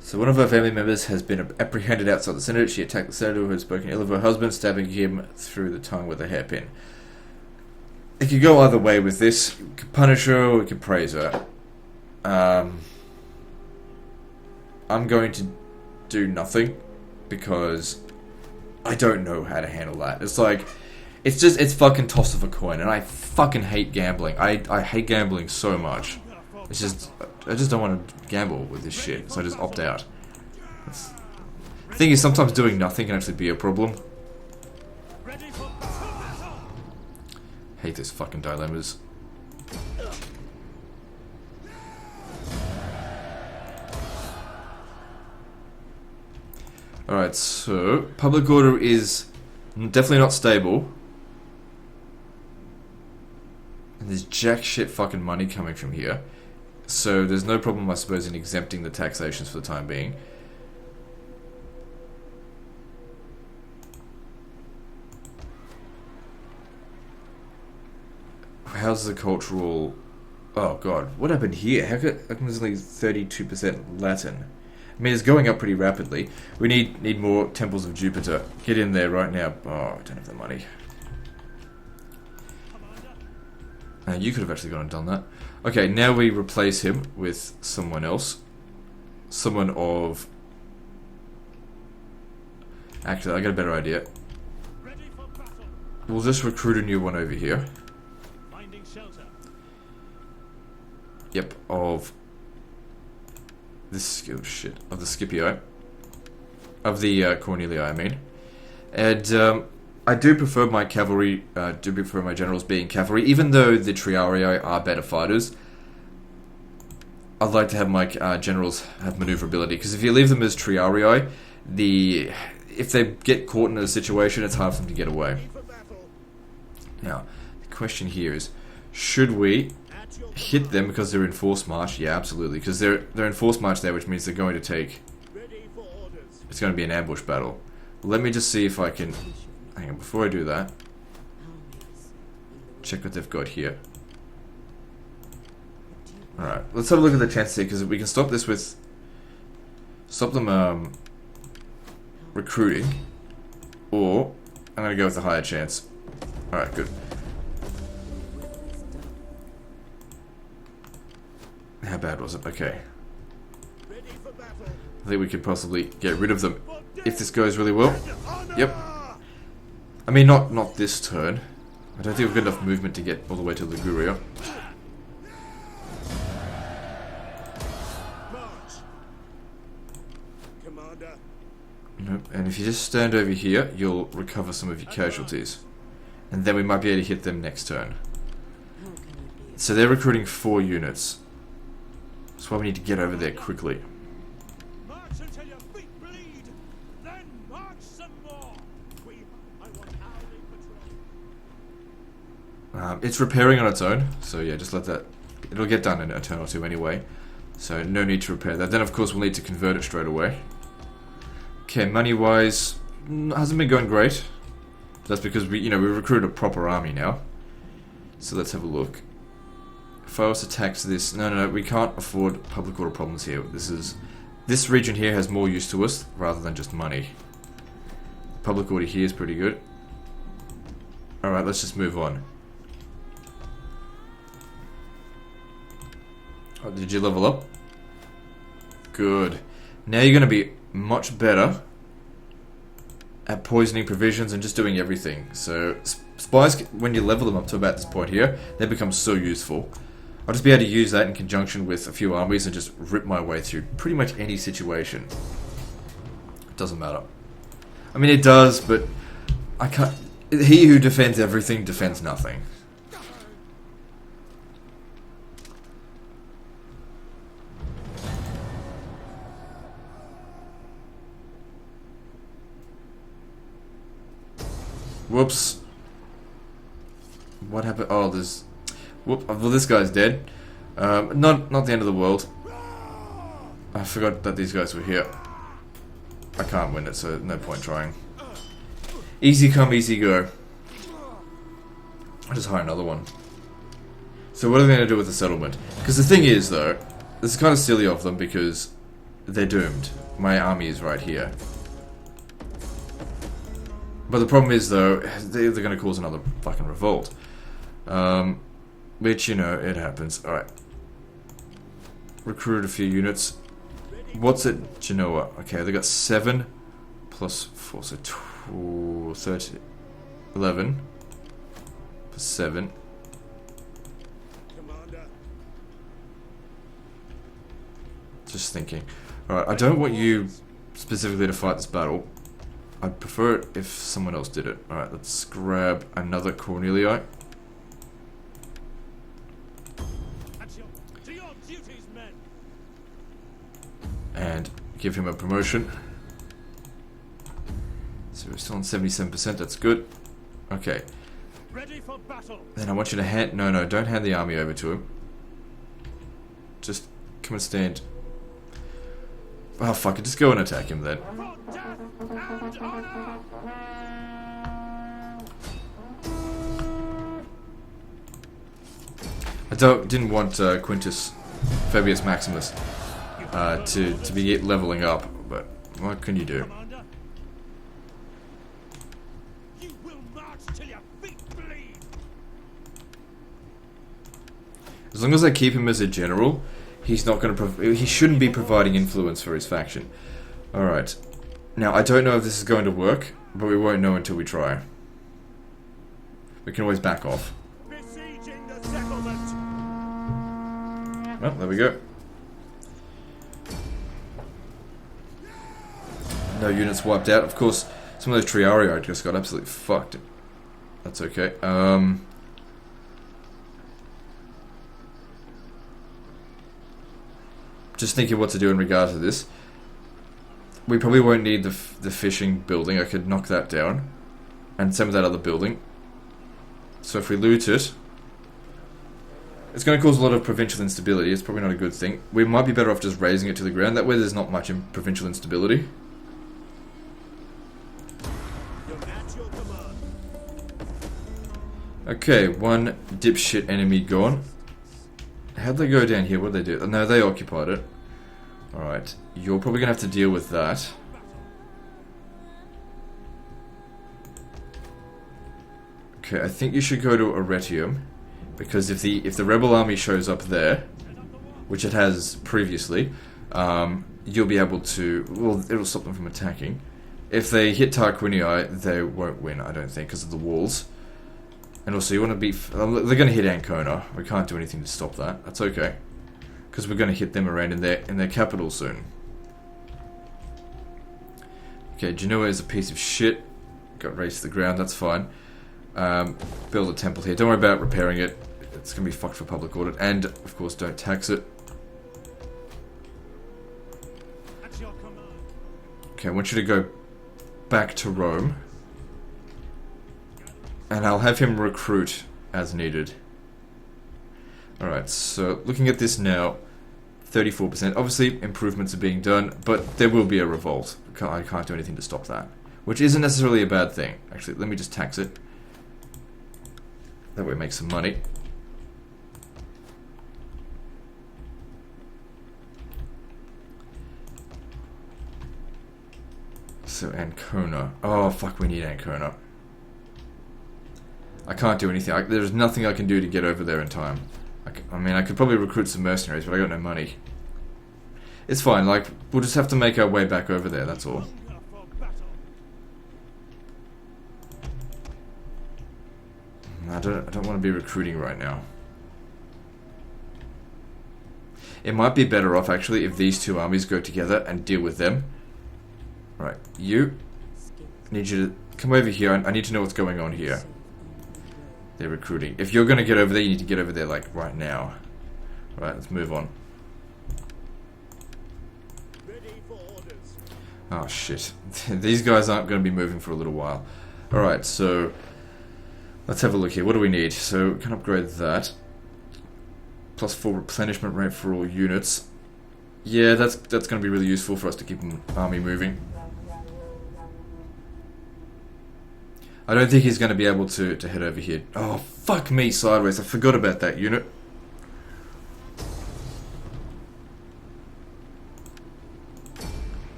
So one of her family members has been apprehended outside the Senate. She attacked the senator who had spoken ill of her husband, stabbing him through the tongue with a hairpin. It could go either way with this. We could punish her or we could praise her. I'm going to do nothing because I don't know how to handle that. It's like, it's fucking toss of a coin, and I fucking hate gambling. I hate gambling so much. It's just, I just don't want to gamble with this shit, so I just opt out. The thing is, sometimes doing nothing can actually be a problem. Hate these fucking dilemmas. Alright, so public order is definitely not stable. And there's jack shit fucking money coming from here. So there's no problem, I suppose, in exempting the taxations for the time being. How's the cultural... Oh god, what happened here? How come there's only 32% Latin? I mean, it's going up pretty rapidly. We need more temples of Jupiter. Get in there right now. Oh, I don't have the money. You could have actually gone and done that. Okay, now we replace him with someone else. Someone of... Actually, I got a better idea. We'll just recruit a new one over here. Finding shelter. Yep, of... This shit. Of the Scipio. Of the Cornelia, I mean. And I do prefer my cavalry, do prefer my generals being cavalry, even though the Triarii are better fighters. I'd like to have my generals have maneuverability, because if you leave them as Triarii, if they get caught in a situation, it's hard for them to get away. Now, the question here is, should we hit them because they're in force march? Yeah, absolutely, because they're in force march there, which means they're going to take... It's going to be an ambush battle. Let me just see if I can... Hang on, before I do that, check what they've got here. Alright, let's have a look at the chances here, because we can stop this with... Stop them recruiting, or I'm going to go with the higher chance. Alright, good. How bad was it? Okay. I think we could possibly get rid of them if this goes really well. Yep. I mean, not this turn. I don't think we've got enough movement to get all the way to Liguria. Nope. And if you just stand over here, you'll recover some of your casualties. And then we might be able to hit them next turn. So they're recruiting 4 units. That's why we need to get over there quickly. March until your feet bleed, then march some more. I want patrol. It's repairing on its own, so yeah, just let that... It'll get done in a turn or two anyway. So no need to repair that. Then of course we'll need to convert it straight away. Okay, money-wise, hasn't been going great. That's because we recruited a proper army now. So let's have a look. If I was to tax this, no, we can't afford public order problems here. This region here has more use to us rather than just money. Public order here is pretty good. Alright, let's just move on. Oh, did you level up? Good. Now you're going to be much better at poisoning provisions and just doing everything. So spies, when you level them up to about this point here, they become so useful. I'll just be able to use that in conjunction with a few armies and just rip my way through pretty much any situation. It doesn't matter. I mean, it does, but I can't... He who defends everything defends nothing. Whoops. What happened? Oh, there's... Whoop. Well, this guy's dead. Not the end of the world. I forgot that these guys were here. I can't win it, so no point trying. Easy come, easy go. I'll just hire another one. So what are they going to do with the settlement? Because the thing is, though, this is kind of silly of them because they're doomed. My army is right here. But the problem is, though, they're going to cause another fucking revolt. Which, it happens. Alright. Recruit a few units. What's it? Genoa. Okay, they got 7 plus 4, so 13, 11 plus 7. Just thinking. Alright, I don't want you specifically to fight this battle. I'd prefer it if someone else did it. Alright, let's grab another Cornelii. And give him a promotion. So we're still on 77%, that's good. Okay. Ready for battle. Then I want you to hand... No, don't hand the army over to him. Just come and stand. Oh, fuck it, just go and attack him then. For death and honor. I didn't want Quintus Fabius Maximus to be leveling up, but what can you do? Commander, you will march till your feet bleed. As long as I keep him as a general, he's not going to. He shouldn't be providing influence for his faction. All right. Now I don't know if this is going to work, but we won't know until we try. We can always back off. Besieging the settlement. Well, there we go. No units wiped out, of course. Some of those Triarii I just got absolutely fucked. That's okay. Just thinking what to do in regards to this. We probably won't need the fishing building. I could knock that down. And some of that other building. So if we loot it, it's going to cause a lot of provincial instability. It's probably not a good thing. We might be better off just raising it to the ground. That way there's not much in provincial instability. Okay, one dipshit enemy gone. How'd they go down here? What did they do? No, they occupied it. Alright, you're probably going to have to deal with that. Okay, I think you should go to Arretium, because if the rebel army shows up there, which it has previously, you'll be able to... Well, it'll stop them from attacking. If they hit Tarquinii, they won't win, I don't think, because of the walls. And also, you want to be... they're going to hit Ancona. We can't do anything to stop that. That's okay. Because we're going to hit them around in their capital soon. Okay, Genoa is a piece of shit. Got razed to the ground, that's fine. Build a temple here. Don't worry about repairing it. It's going to be fucked for public audit. And, of course, don't tax it. Okay, I want you to go back to Rome. And I'll have him recruit as needed. Alright, so looking at this now, 34%. Obviously, improvements are being done, but there will be a revolt. I can't do anything to stop that. Which isn't necessarily a bad thing. Actually, let me just tax it. That way make some money. So, Ancona. Oh, fuck, we need Ancona. I can't do anything. There's nothing I can do to get over there in time. I mean, I could probably recruit some mercenaries, but I got no money. It's fine, like, we'll just have to make our way back over there, that's all. I don't want to be recruiting right now. It might be better off, actually, if these two armies go together and deal with them. Right, you. I need you to come over here. I need to know what's going on here. They're recruiting. If you're going to get over there, you need to get over there, like, right now. Right, let's move on. Oh, shit. These guys aren't going to be moving for a little while. Alright, so... let's have a look here. What do we need? So, we can upgrade that. +4 replenishment rate for all units. Yeah, that's going to be really useful for us to keep an army moving. I don't think he's going to be able to head over here. Oh, fuck me sideways. I forgot about that unit.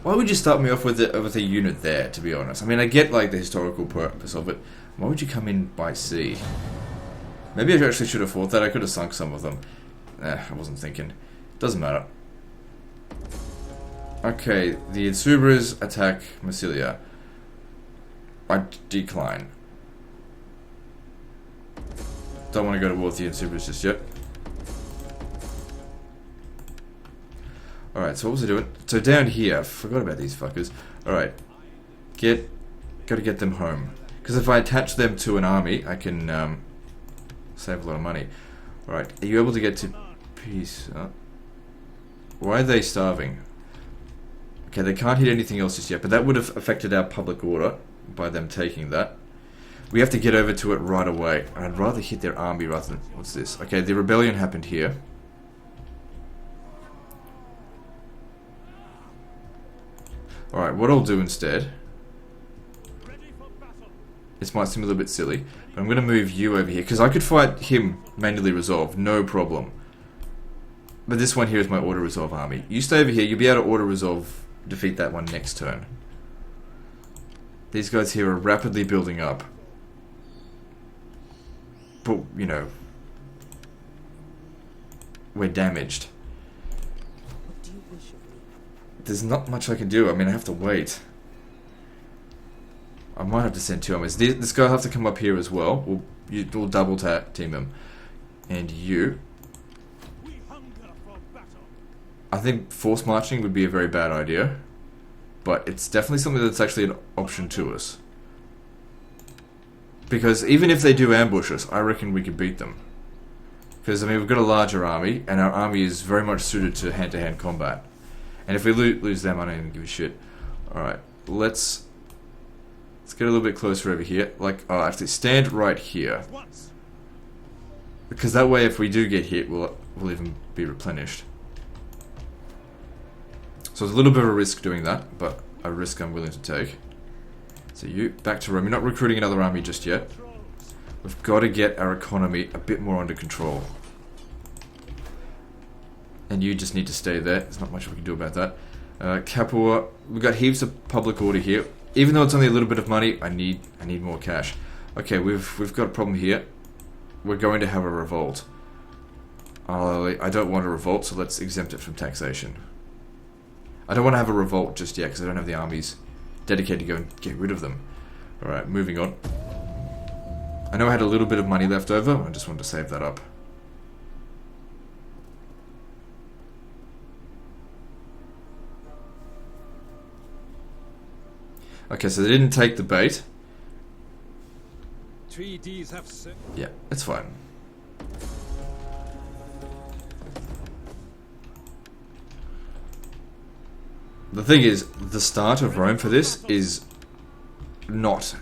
Why would you start me off with a unit there, to be honest? I mean, I get, like, the historical purpose of it. Why would you come in by sea? Maybe I actually should have thought that. I could have sunk some of them. I wasn't thinking. Doesn't matter. Okay, the Insubres attack Massilia. I decline. Don't want to go to war with the Insubres just yet. Alright, so what was I doing? So down here, I forgot about these fuckers. Alright. Gotta get them home. Because if I attach them to an army, I can save a lot of money. Alright, are you able to get to peace? Why are they starving? Okay, they can't hit anything else just yet, but that would have affected our public order by them taking that. We have to get over to it right away. I'd rather hit their army rather than... what's this? Okay, the rebellion happened here. Alright, what I'll do instead... this might seem a little bit silly, but I'm going to move you over here, because I could fight him manually resolve, no problem. But this one here is my auto-resolve army. You stay over here, you'll be able to auto-resolve, defeat that one next turn. These guys here are rapidly building up. But, you know, we're damaged. There's not much I can do. I mean, I have to wait. I might have to send 2 armies. This guy will have to come up here as well. We'll double team him. And you. I think force marching would be a very bad idea. but it's definitely something that's actually an option to us. Because even if they do ambush us, I reckon we could beat them. Because, I mean, we've got a larger army, and our army is very much suited to hand-to-hand combat. And if we lose them, I don't even give a shit. Alright, let's get a little bit closer over here. Like, oh, actually, stand right here. Because that way, if we do get hit, we'll even be replenished. So it's a little bit of a risk doing that, but a risk I'm willing to take. So you, back to Rome. You're not recruiting another army just yet. We've got to get our economy a bit more under control. And you just need to stay there. There's not much we can do about that. Capua, we've got heaps of public order here. Even though it's only a little bit of money, I need more cash. Okay, we've got a problem here. We're going to have a revolt. I don't want a revolt, so let's exempt it from taxation. I don't want to have a revolt just yet because I don't have the armies dedicated to go and get rid of them. Alright, moving on. I know I had a little bit of money left over. I just wanted to save that up. Okay, so they didn't take the bait. Treaties have yeah, it's fine. The thing is, the start of Rome for this is not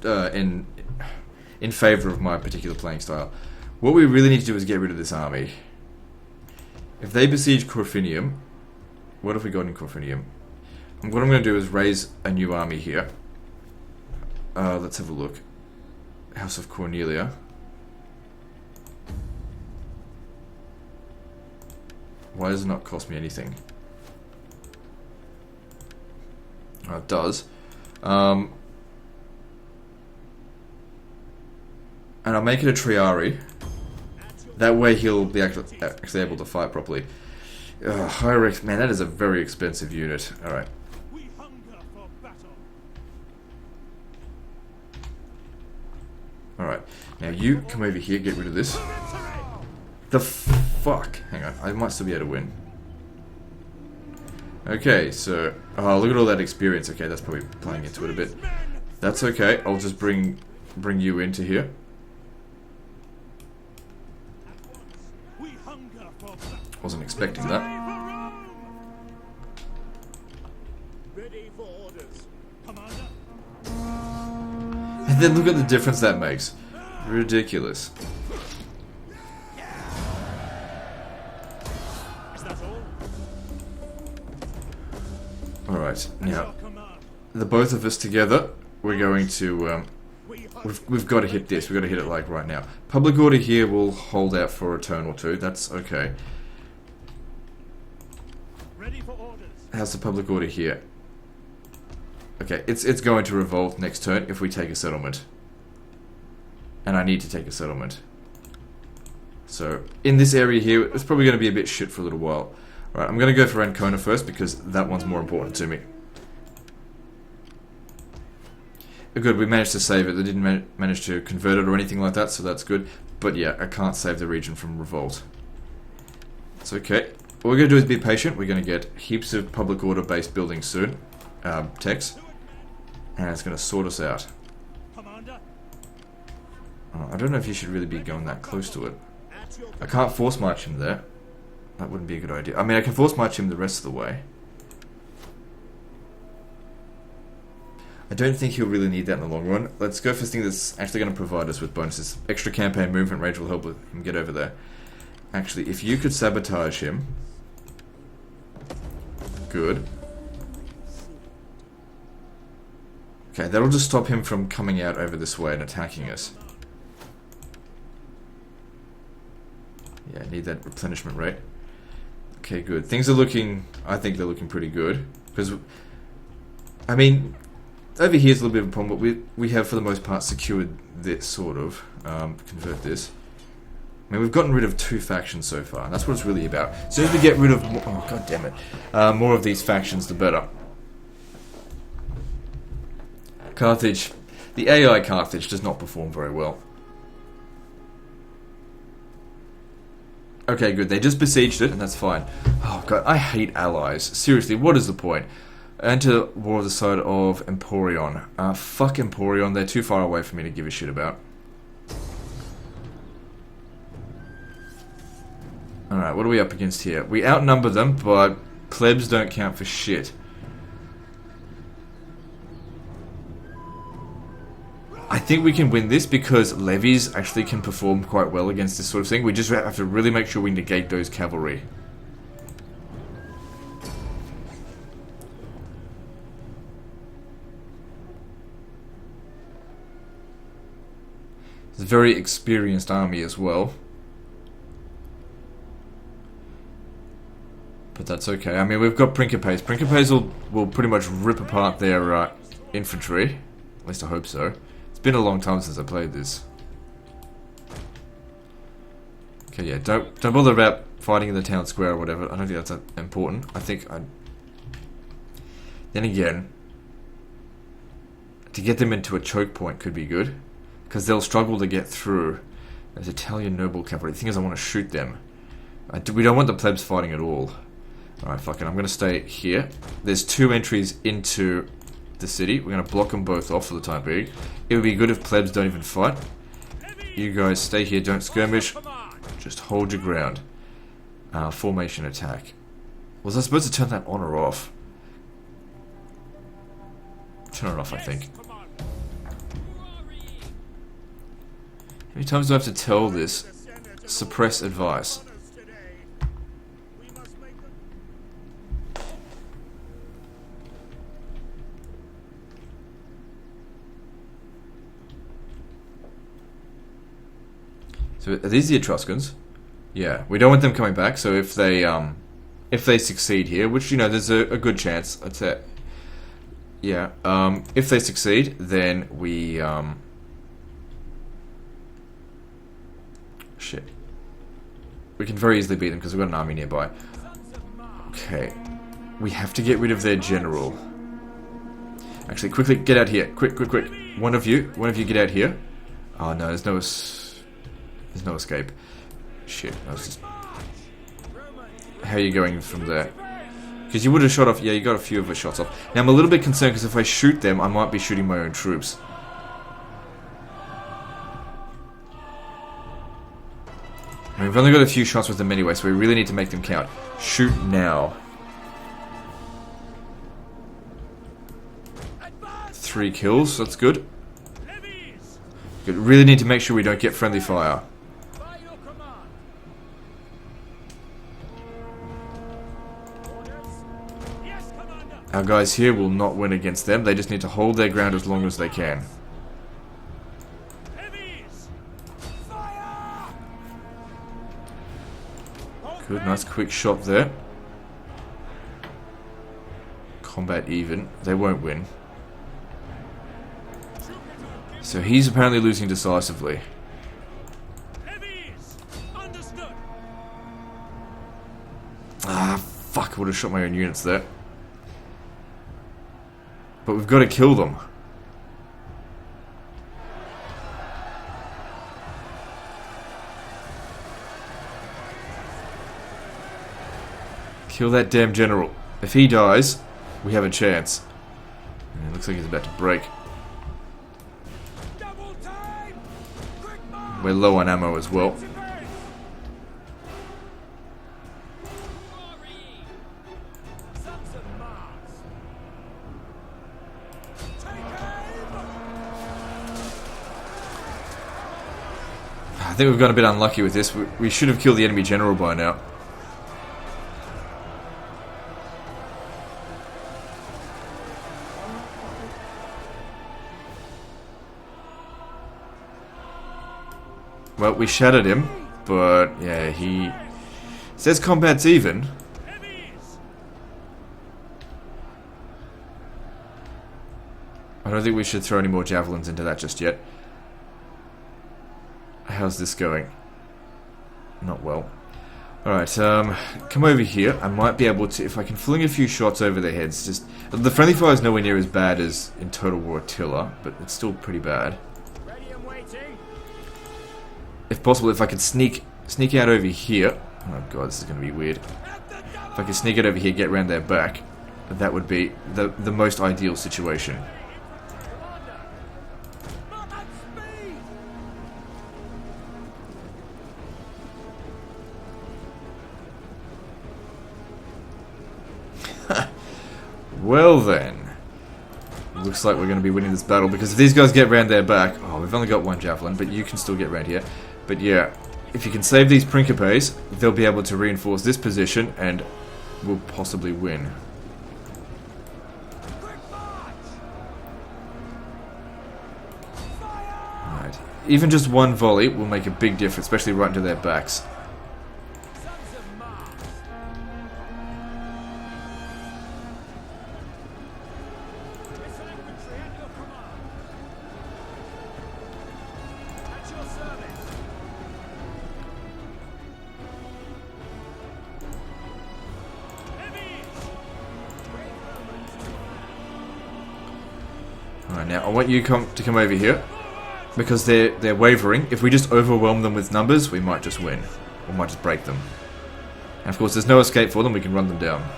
in favor of my particular playing style. What we really need to do is get rid of this army. If they besiege Corfinium, what have we got in Corfinium? What I'm going to do is raise a new army here. Let's have a look. House of Cornelia. Why does it not cost me anything? Oh, it does. And I'll make it a Triari. That way he'll be actually able to fight properly. Hyrix, man, that is a very expensive unit. Alright. Alright, now you come over here, get rid of this. The fuck? Hang on, I might still be able to win. Okay, so... oh, look at all that experience. Okay, that's probably playing into it a bit. That's okay, I'll just bring you into here. Wasn't expecting that. Ready for orders, Commander. And then look at the difference that makes. Ridiculous. Is that all? Alright, now, the both of us together, we're going to, we've got to hit this, we've got to hit it like right now. Public order here will hold out for a turn or two, that's okay. Ready for orders. How's the public order here? Okay, it's going to revolt next turn if we take a settlement. And I need to take a settlement. So, in this area here, it's probably going to be a bit shit for a little while. Alright, I'm going to go for Ancona first because that one's more important to me. Good, we managed to save it. They didn't manage to convert it or anything like that, so that's good. But yeah, I can't save the region from revolt. It's okay. What we're going to do is be patient. We're going to get heaps of public order based buildings soon. Techs. And it's going to sort us out. I don't know if you should really be going that close to it. I can't force march him there. That wouldn't be a good idea. I mean, I can force march him the rest of the way. I don't think he'll really need that in the long run. Let's go for something that's actually going to provide us with bonuses. Extra campaign movement range will help him get over there. Actually, if you could sabotage him... good. Okay, that'll just stop him from coming out over this way and attacking us. Yeah, I need that replenishment rate. Okay, good. Things are looking... I think they're looking pretty good. Because, I mean, over here's a little bit of a problem, but we have, for the most part, secured this, sort of. Convert this. I mean, we've gotten rid of 2 factions so far, and that's what it's really about. As soon as we get rid of... oh, god damn it. More of these factions, the better. Carthage. The AI Carthage does not perform very well. Okay, good. They just besieged it, and that's fine. Oh god, I hate allies. Seriously, what is the point? Enter war of the side of Emporion. Fuck Emporion, they're too far away for me to give a shit about. Alright, what are we up against here? We outnumber them, but plebs don't count for shit. I think we can win this because levies actually can perform quite well against this sort of thing. We just have to really make sure we negate those cavalry. It's a very experienced army as well. But that's okay. I mean, we've got Principes. Principes will pretty much rip apart their infantry. At least I hope so. It's been a long time since I played this. Okay, yeah, don't bother about fighting in the town square or whatever. I don't think that's that important. I think then again, to get them into a choke point could be good, because they'll struggle to get through. There's Italian noble cavalry. The thing is, I want to shoot them. We don't want the plebs fighting at all. Alright, fuck it. I'm going to stay here. There's 2 entries into the city. We're going to block them both off for the time being. It would be good if plebs don't even fight. You guys stay here. Don't skirmish. Just hold your ground. Formation attack. Was I supposed to turn that on or off? Turn it off, I think. How many times do I have to tell this? Suppress advice. So are these the Etruscans? Yeah, we don't want them coming back. So if they succeed here, which, you know, there's a good chance. I'd say, yeah. If they succeed, then we shit. We can very easily beat them because we've got an army nearby. Okay, we have to get rid of their general. Actually, quickly get out here! Quick! One of you get out here. Oh no, there's no escape. Shit, I was just... How are you going from there? Because you would have shot off... Yeah, you got a few of the shots off. Now, I'm a little bit concerned because if I shoot them, I might be shooting my own troops. And we've only got a few shots with them anyway, so we really need to make them count. Shoot now. 3 kills, that's good. Good. Really need to make sure we don't get friendly fire. Our guys here will not win against them. They just need to hold their ground as long as they can. Good, nice quick shot there. Combat even. They won't win. So he's apparently losing decisively. Ah, fuck, I would have shot my own units there. But we've got to kill them. Kill that damn general. If he dies, we have a chance. And it looks like he's about to break. We're low on ammo as well. I think we've got a bit unlucky with this. We should have killed the enemy general by now. Well, we shattered him, but yeah, he says combat's even. I don't think we should throw any more javelins into that just yet. How's this going? Not well. Alright, come over here. I might be able to, if I can fling a few shots over their heads. Just the friendly fire is nowhere near as bad as in Total War Attila, but it's still pretty bad. If possible, if I could sneak out over here. Oh god, this is going to be weird. If I could sneak it over here, get around their back. that would be the most ideal situation. Well then, looks like we're going to be winning this battle, because if these guys get round their back... Oh, we've only got one javelin, but you can still get round here. But yeah, if you can save these Principes, they'll be able to reinforce this position, and we'll possibly win. Right. Even just one volley will make a big difference, especially right into their backs. Alright, now I want you to come over here, because they're wavering. If we just overwhelm them with numbers, we might just win. We might just break them. And of course, there's no escape for them, we can run them down.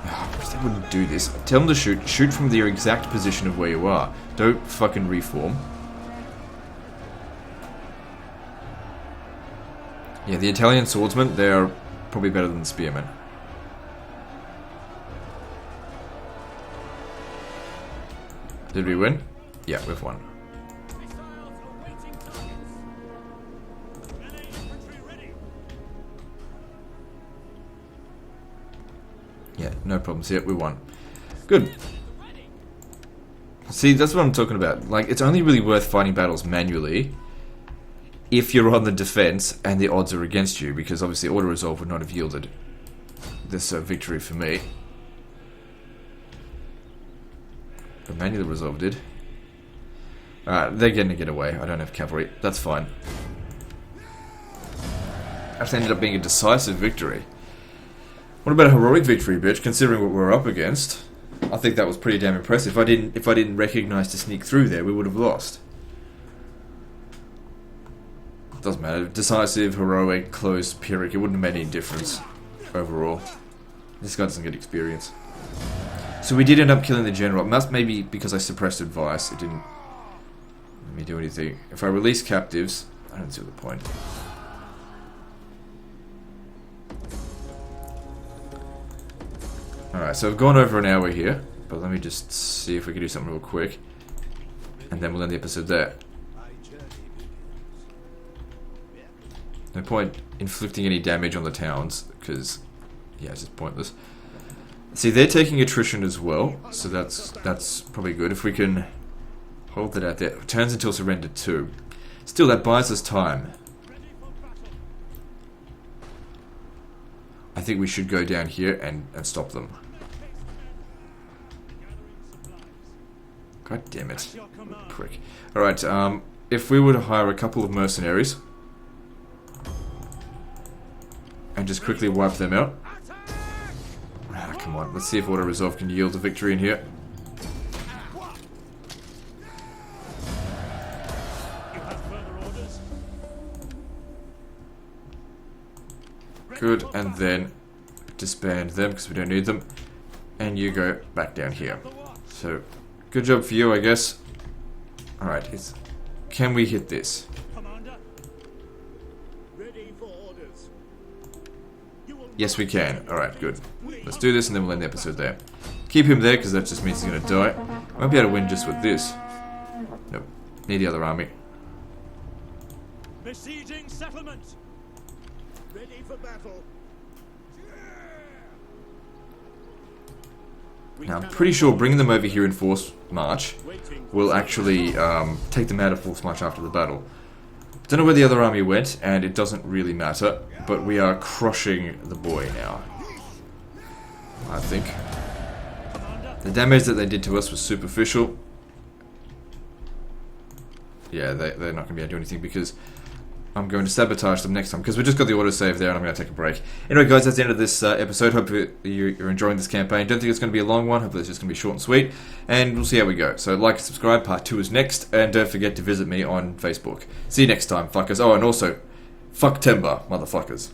They wouldn't do this. Tell them to shoot. Shoot from the exact position of where you are. Don't fucking reform. Yeah, the Italian swordsmen, they're probably better than the spearmen. Did we win? Yeah, we've won. Yeah, no problems here. We won. Good. See, that's what I'm talking about. Like, it's only really worth fighting battles manually if you're on the defense and the odds are against you, because obviously auto-resolve would not have yielded this victory for me. But manually resolve did. Alright, they're going to get away. I don't have cavalry. That's fine. Actually ended up being a decisive victory. What about a heroic victory, bitch, considering what we're up against? I think that was pretty damn impressive. If I didn't recognize to sneak through there, we would have lost. Doesn't matter. Decisive, heroic, close, Pyrrhic, it wouldn't have made any difference overall. This guy doesn't get experience. So we did end up killing the general. Must maybe because I suppressed advice. It didn't let me do anything. If I release captives, I don't see the point. Alright, so I've gone over an hour here, but let me just see if we can do something real quick, and then we'll end the episode there. No point inflicting any damage on the towns, because, yeah, it's just pointless. See, they're taking attrition as well, so that's probably good. If we can hold that out there. Turns until surrender 2. Still, that buys us time. I think we should go down here and stop them. God damn it. Prick. Alright, if we were to hire a couple of mercenaries and just quickly wipe them out. Ah, come on, let's see if auto-resolve can yield a victory in here. Good, and then disband them because we don't need them. And you go back down here. So, good job for you, I guess. Alright, can we hit this? Yes, we can. Alright, good. Let's do this and then we'll end the episode there. Keep him there because that just means he's going to die. Won't be able to win just with this. Nope. Need the other army. Besieging settlement. Ready for battle. Now, I'm pretty sure bringing them over here in force march will actually take them out of force march after the battle. Don't know where the other army went, and it doesn't really matter, but we are crushing the boy now. I think. The damage that they did to us was superficial. Yeah, they're not going to be able to do anything because I'm going to sabotage them next time, because we just got the autosave there and I'm going to take a break. Anyway guys, that's the end of this episode. Hope you're enjoying this campaign. Don't think it's going to be a long one. Hopefully it's just going to be short and sweet. And we'll see how we go. So like and subscribe. Part 2 is next. And don't forget to visit me on Facebook. See you next time, fuckers. Oh, and also, fuck timber, motherfuckers.